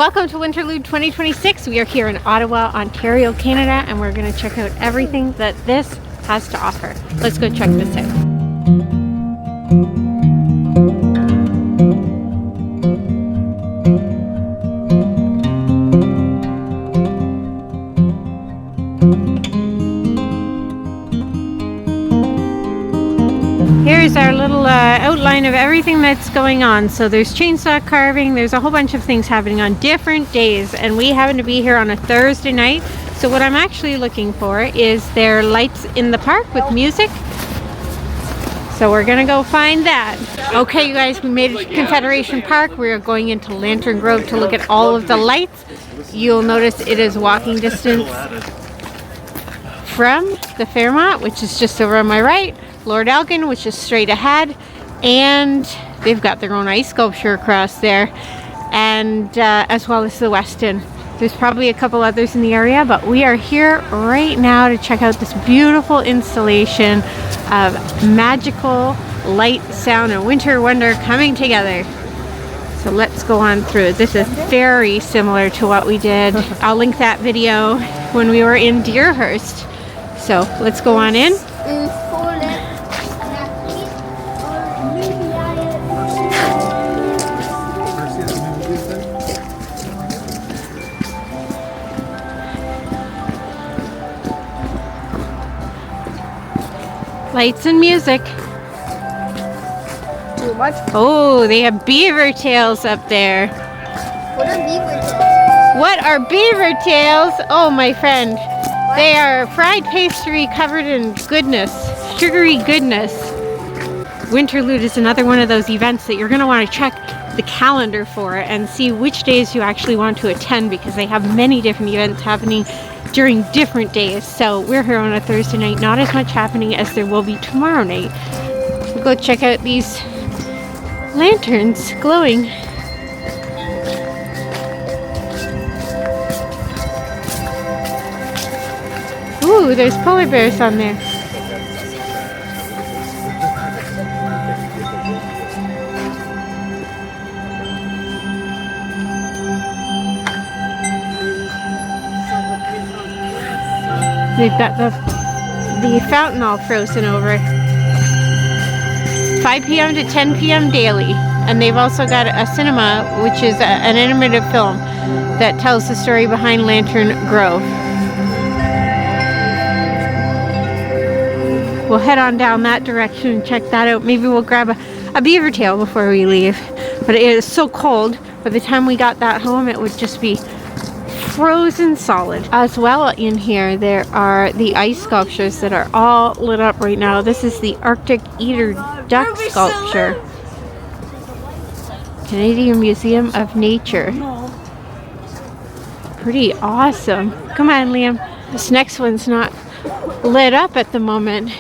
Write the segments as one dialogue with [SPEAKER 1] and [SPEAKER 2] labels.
[SPEAKER 1] Welcome to Winterlude 2026. We are here in Ottawa, Ontario, Canada, and we're going to check out everything that this has to offer. Let's go check this out. Here's our little outline of everything that's going on. So there's chainsaw carving, there's a whole bunch of things happening on different days, and we happen to be here on a Thursday night. So what I'm actually looking for is their lights in the park with music. So we're gonna go find that. Okay, you guys, we made it to Confederation Park. We are going into Lantern Grove to look at all of the lights. You'll notice it is walking distance from the Fairmont, which is just over on my right, Lord Elgin, which is straight ahead, and they've got their own ice sculpture across there, and as well as the Westin. There's probably a couple others in the area, but we are here right now to check out this beautiful installation of magical light, sound, and winter wonder coming together. So let's go on through. This is very similar to what we did. I'll link that video when we were in Deerhurst. So let's go on in. Lights and music.
[SPEAKER 2] Too much?
[SPEAKER 1] Oh, they have Beaver Tails up there.
[SPEAKER 2] What are Beaver Tails?
[SPEAKER 1] What are Beaver Tails? Oh, my friend. What? They are fried pastry covered in goodness, sugary goodness. Winterlude is another one of those events that you're going to want to check the calendar for and see which days you actually want to attend, because they have many different events happening during different days. So we're here on a Thursday night, not as much happening as there will be tomorrow night. We'll go check out these lanterns glowing. Ooh, there's polar bears on there. They've got the fountain all frozen over. 5 p.m. to 10 p.m. daily. And they've also got a cinema, which is an animated film that tells the story behind Lantern Grove. We'll head on down that direction and check that out. Maybe we'll grab a beaver tail before we leave. But it is so cold. By the time we got that home, it would just be frozen solid. As well, in here there are the ice sculptures that are all lit up right now. This is the Arctic Eater duck sculpture. Canadian Museum of Nature. Pretty awesome. Come on, Liam. This next one's not lit up at the moment.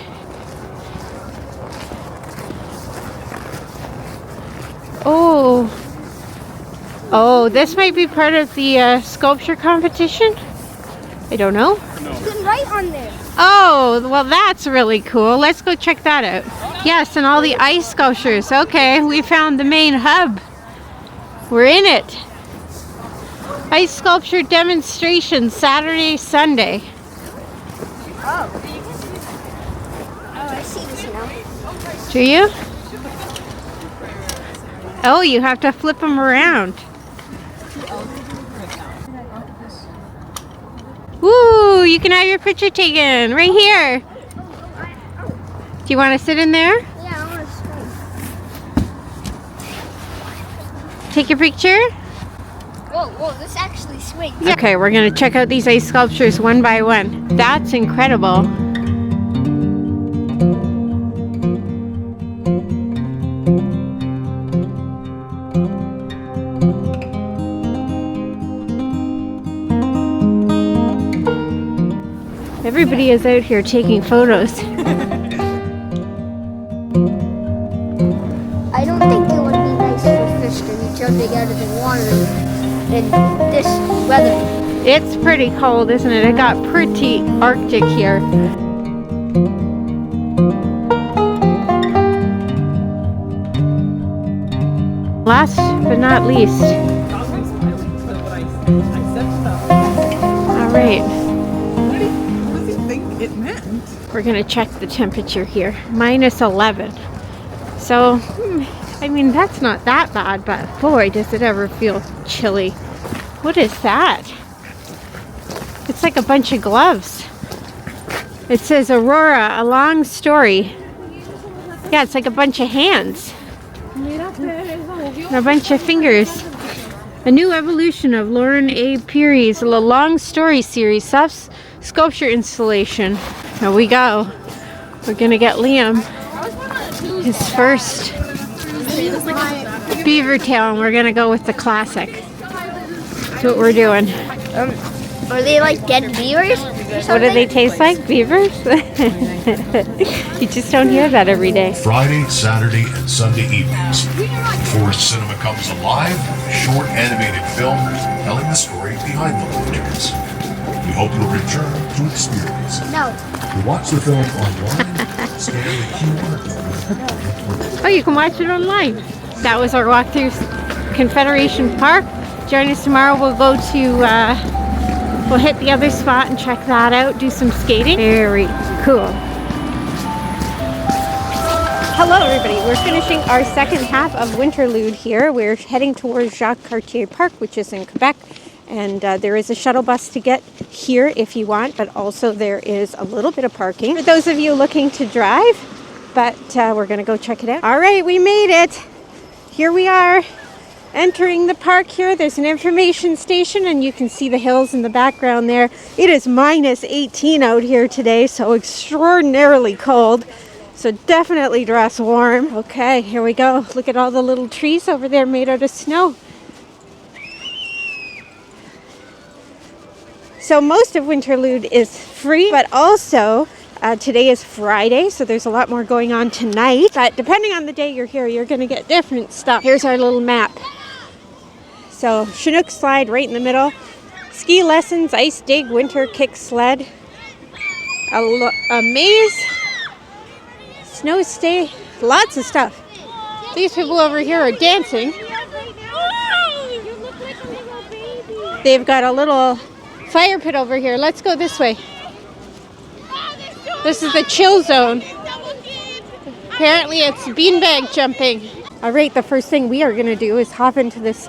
[SPEAKER 1] Oh, this might be part of the sculpture competition? I don't know.
[SPEAKER 2] You can write on there.
[SPEAKER 1] Oh, well, that's really cool. Let's go check that out. Yes, and all the ice sculptures. Okay, we found the main hub. We're in it. Ice sculpture demonstration, Saturday, Sunday.
[SPEAKER 2] Oh, I see this now.
[SPEAKER 1] Do you? Oh, you have to flip them around. Woo, you can have your picture taken right here. Do you want to sit in there?
[SPEAKER 2] Yeah, I want to swing.
[SPEAKER 1] Take your picture?
[SPEAKER 2] Whoa, this actually swings.
[SPEAKER 1] Yeah. Okay, we're going to check out these ice sculptures one by one. That's incredible. Everybody is out here taking photos.
[SPEAKER 2] I don't think it would be nice for fish to be jumping out of the water in this weather.
[SPEAKER 1] It's pretty cold, isn't it? It got pretty Arctic here. Last but not least, All right.
[SPEAKER 3] What does he think it meant?
[SPEAKER 1] We're gonna check the temperature here. -11. So, I mean, that's not that bad, but boy, does it ever feel chilly. What is that? It's like a bunch of gloves. It says Aurora, a long story. Yeah, it's like a bunch of hands. And a bunch of fingers. A new evolution of Lauren A. Peary's long story series sculpture installation. Here we go. We're gonna get Liam his first beaver tail, and we're gonna go with the classic. That's what we're doing.
[SPEAKER 2] Are they like dead beavers?
[SPEAKER 1] What do they taste like? Beavers? You just don't hear that every day.
[SPEAKER 4] Friday, Saturday, and Sunday evenings. Before cinema comes alive, a short animated film telling the story behind the lanterns. We hope you'll return to experience it.
[SPEAKER 2] No.
[SPEAKER 4] To watch the film online, scan the QR code.
[SPEAKER 1] Oh, you can watch it online. That was our walk through Confederation Park. Join us tomorrow. We'll go to we'll hit the other spot and check that out, do some skating. Very cool. Hello everybody, we're finishing our second half of Winterlude here. We're heading towards Jacques Cartier Park, which is in Quebec. And there is a shuttle bus to get here if you want, but also there is a little bit of parking for those of you looking to drive. But we're gonna go check it out. All right, we made it. Here we are. Entering the park here, there's an information station and you can see the hills in the background there. It is -18 out here today, so extraordinarily cold. So definitely dress warm. Okay, here we go. Look at all the little trees over there made out of snow. So most of Winterlude is free, but also today is Friday, so there's a lot more going on tonight. But depending on the day you're here, you're going to get different stuff. Here's our little map. So Chinook slide right in the middle. Ski lessons, ice dig, winter kick sled. A maze. Snow stay. Lots of stuff. These people over here are dancing. They've got a little fire pit over here. Let's go this way. This is the chill zone. Apparently it's beanbag jumping. All right, the first thing we are going to do is hop into this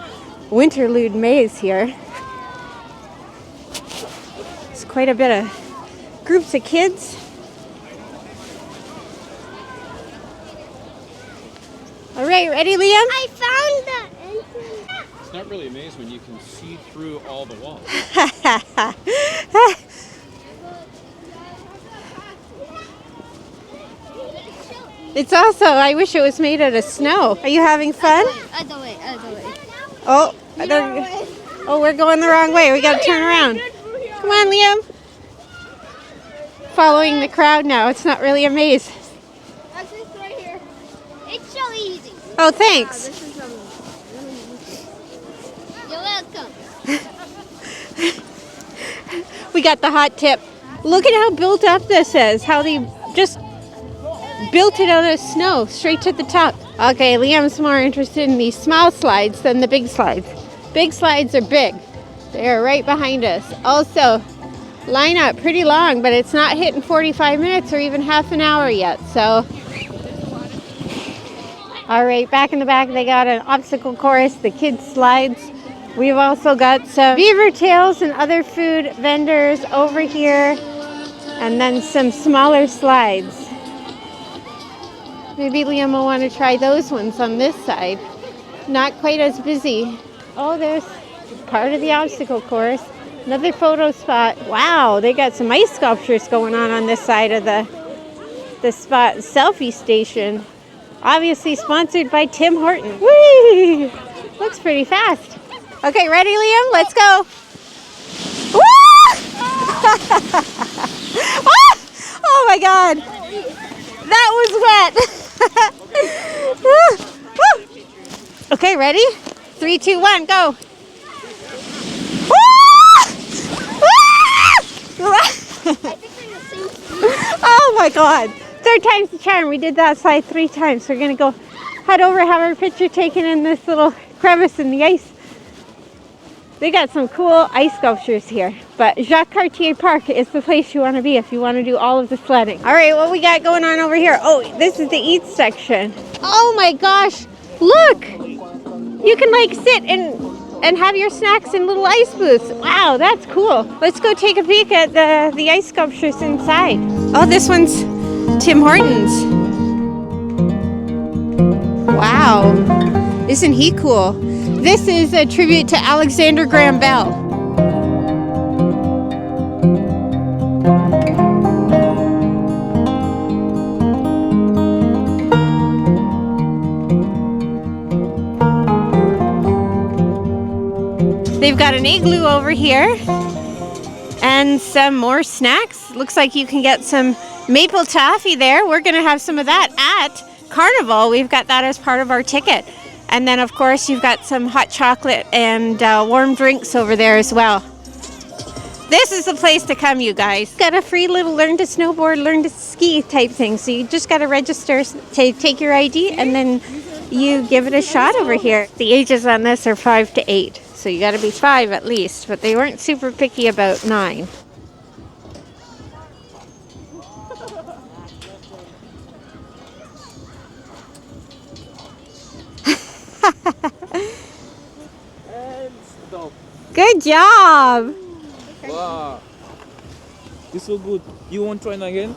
[SPEAKER 1] Winterlude maze here. It's quite a bit of groups of kids. All right, ready, Liam?
[SPEAKER 2] I found the entrance.
[SPEAKER 5] It's not really a maze when you can see through all the walls.
[SPEAKER 1] It's also, I wish it was made out of snow. Are you having fun?
[SPEAKER 2] Other way.
[SPEAKER 1] Oh, we're going the wrong way. We got to turn around. Come on, Liam. Following the crowd now. It's not really a maze.
[SPEAKER 2] That's this right here. It's so easy.
[SPEAKER 1] Oh, thanks.
[SPEAKER 2] This is You're welcome.
[SPEAKER 1] We got the hot tip. Look at how built up this is. How they just built it out of snow straight to the top. Okay, Liam's more interested in these small slides than the big slides. Big slides are big. They're right behind us. Also, line up pretty long, but it's not hitting 45 minutes or even half an hour yet. So, all right, back in the back, they got an obstacle course, the kids slides. We've also got some Beaver Tails and other food vendors over here, and then some smaller slides. Maybe Liam will want to try those ones on this side. Not quite as busy. Oh, there's part of the obstacle course. Another photo spot. Wow, they got some ice sculptures going on this side of the spot. Selfie station. Obviously sponsored by Tim Horton. Whee! Looks pretty fast. Okay, ready, Liam? Let's go. Oh my God. That was wet. Okay, ready? 3, 2, 1, go. Oh my God. Third time's the charm. We did that slide 3 times. We're going to go head over, have our picture taken in this little crevice in the ice. They got some cool ice sculptures here, but Jacques Cartier Park is the place you want to be if you want to do all of the sledding. All right, what we got going on over here? Oh, this is the eats section. Oh my gosh, look! You can like sit and have your snacks in little ice booths. Wow, that's cool. Let's go take a peek at the ice sculptures inside. Oh, this one's Tim Hortons. Wow, isn't he cool? This is a tribute to Alexander Graham Bell. They've got an igloo over here and some more snacks. Looks like you can get some maple taffy there. We're gonna have some of that at Carnival. We've got that as part of our ticket. And then, of course, you've got some hot chocolate and warm drinks over there as well. This is the place to come, you guys. Got a free little learn to snowboard, learn to ski type thing. So you just got to register, take your ID, and then you give it a shot over here. The ages on this are 5 to 8. So you got to be 5 at least. But they weren't super picky about 9.
[SPEAKER 6] And stop.
[SPEAKER 1] Good job.
[SPEAKER 6] Wow. This is so good. You want to try it again?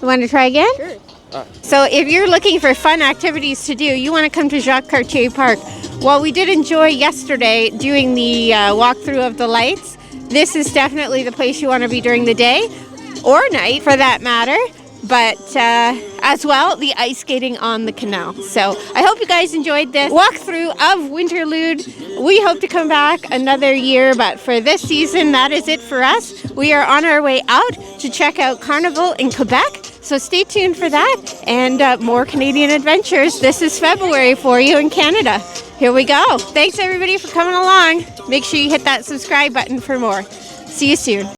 [SPEAKER 1] You want to try again?
[SPEAKER 2] Sure.
[SPEAKER 1] So if you're looking for fun activities to do, you want to come to Jacques Cartier Park. While we did enjoy yesterday doing the walkthrough of the lights, this is definitely the place you want to be during the day or night for that matter. But as well, the ice skating on the canal. So I hope you guys enjoyed this walkthrough of Winterlude. We hope to come back another year, but for this season, that is it for us. We are on our way out to check out Carnival in Quebec. So stay tuned for that and more Canadian adventures. This is February for you in Canada. Here we go. Thanks everybody for coming along. Make sure you hit that subscribe button for more. See you soon.